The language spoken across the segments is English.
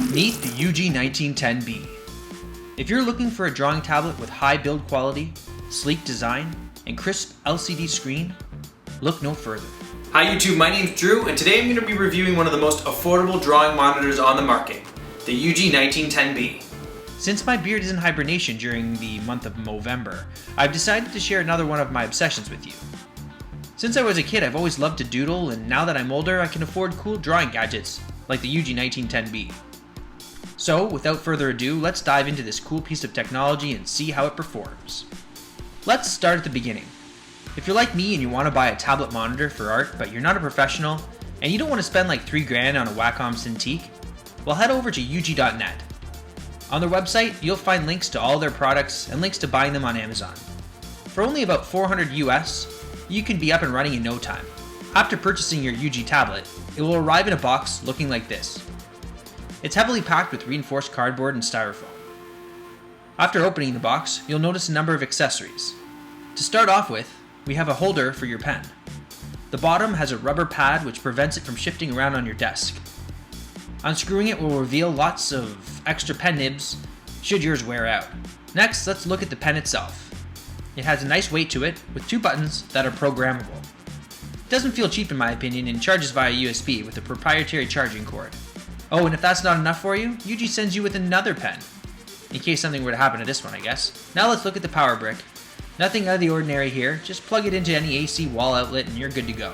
Meet the Ugee 1910B. If you're looking for a drawing tablet with high build quality, sleek design, and crisp LCD screen, look no further. Hi YouTube, my name's Drew, and today I'm going to be reviewing one of the most affordable drawing monitors on the market, the Ugee 1910B. Since my beard is in hibernation during the month of Movember, I've decided to share another one of my obsessions with you. Since I was a kid, I've always loved to doodle, and now that I'm older, I can afford cool drawing gadgets like the Ugee 1910B. So, without further ado, let's dive into this cool piece of technology and see how it performs. Let's start at the beginning. If you're like me and you want to buy a tablet monitor for art, but you're not a professional, and you don't want to spend like $3 on a Wacom Cintiq, well, head over to Ugee.net. On their website, you'll find links to all their products and links to buying them on Amazon. For only about $400 US, you can be up and running in no time. After purchasing your Ugee tablet, it will arrive in a box looking like this. It's heavily packed with reinforced cardboard and styrofoam. After opening the box, you'll notice a number of accessories. To start off with, we have a holder for your pen. The bottom has a rubber pad which prevents it from shifting around on your desk. Unscrewing it will reveal lots of extra pen nibs should yours wear out. Next, let's look at the pen itself. It has a nice weight to it with two buttons that are programmable. It doesn't feel cheap in my opinion and charges via USB with a proprietary charging cord. Oh, and if that's not enough for you, Ugee sends you with another pen. In case something were to happen to this one, I guess. Now let's look at the power brick. Nothing out of the ordinary here, just plug it into any AC wall outlet and you're good to go.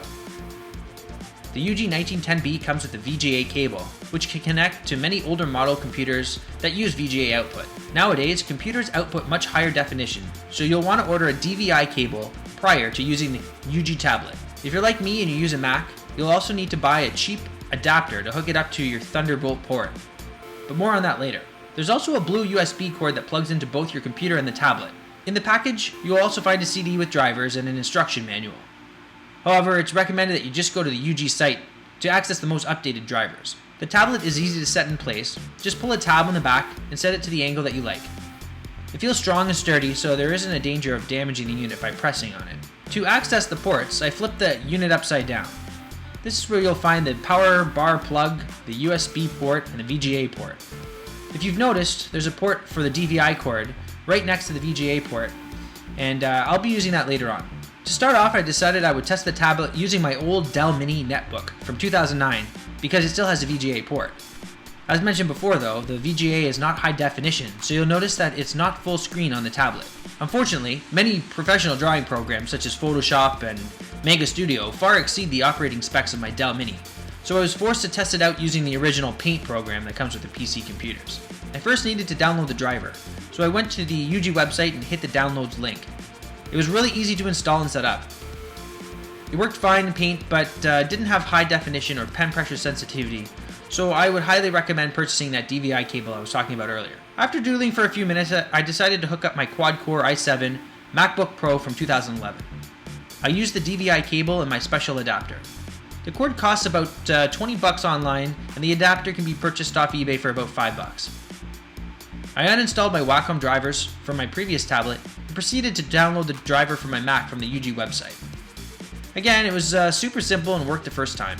The Ugee 1910B comes with a Vga cable, which can connect to many older model computers that use Vga output. Nowadays, computers output much higher definition, so you'll want to order a DVI cable prior to using the Ugee tablet. If you're like me and you use a Mac, you'll also need to buy a cheap adapter to hook it up to your Thunderbolt port. But more on that later. There's also a blue USB cord that plugs into both your computer and the tablet. In the package, you'll also find a CD with drivers and an instruction manual. However, it's recommended that you just go to the Ugee site to access the most updated drivers. The tablet is easy to set in place. Just pull a tab on the back and set it to the angle that you like. It feels strong and sturdy, so there isn't a danger of damaging the unit by pressing on it. To access the ports, I flipped the unit upside down. This is where you'll find the power bar plug, the USB port, and the VGA port. If you've noticed, there's a port for the DVI cord right next to the VGA port, and I'll be using that later on. To start off, I decided I would test the tablet using my old Dell Mini netbook from 2009 because it still has a VGA port. As mentioned before though, the VGA is not high definition, so you'll notice that it's not full screen on the tablet. Unfortunately, many professional drawing programs such as Photoshop and Mega Studio far exceed the operating specs of my Dell Mini, so I was forced to test it out using the original Paint program that comes with the PC computers. I first needed to download the driver, so I went to the Ugee website and hit the downloads link. It was really easy to install and set up. It worked fine in Paint, but didn't have high definition or pen pressure sensitivity, so I would highly recommend purchasing that DVI cable I was talking about earlier. After doodling for a few minutes, I decided to hook up my quad-core i7 MacBook Pro from 2011. I used the DVI cable and my special adapter. The cord costs about $20 online, and the adapter can be purchased off eBay for about $5. I uninstalled my Wacom drivers from my previous tablet and proceeded to download the driver for my Mac from the Ugee website. Again, it was super simple and worked the first time.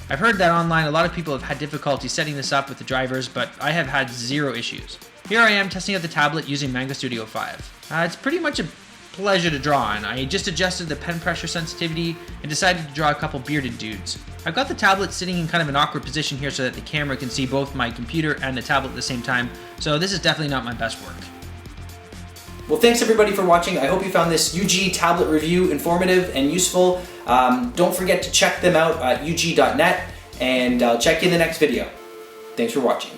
I've heard that online a lot of people have had difficulty setting this up with the drivers, but I have had zero issues. Here I am testing out the tablet using Mega Studio 5. It's pretty much a pleasure to draw on. I just adjusted the pen pressure sensitivity and decided to draw a couple bearded dudes. I've got the tablet sitting in kind of an awkward position here so that the camera can see both my computer and the tablet at the same time, so this is definitely not my best work. Well, thanks everybody for watching. I hope you found this Ugee tablet review informative and useful. Don't forget to check them out at Ugee.net, and I'll check you in the next video. Thanks for watching.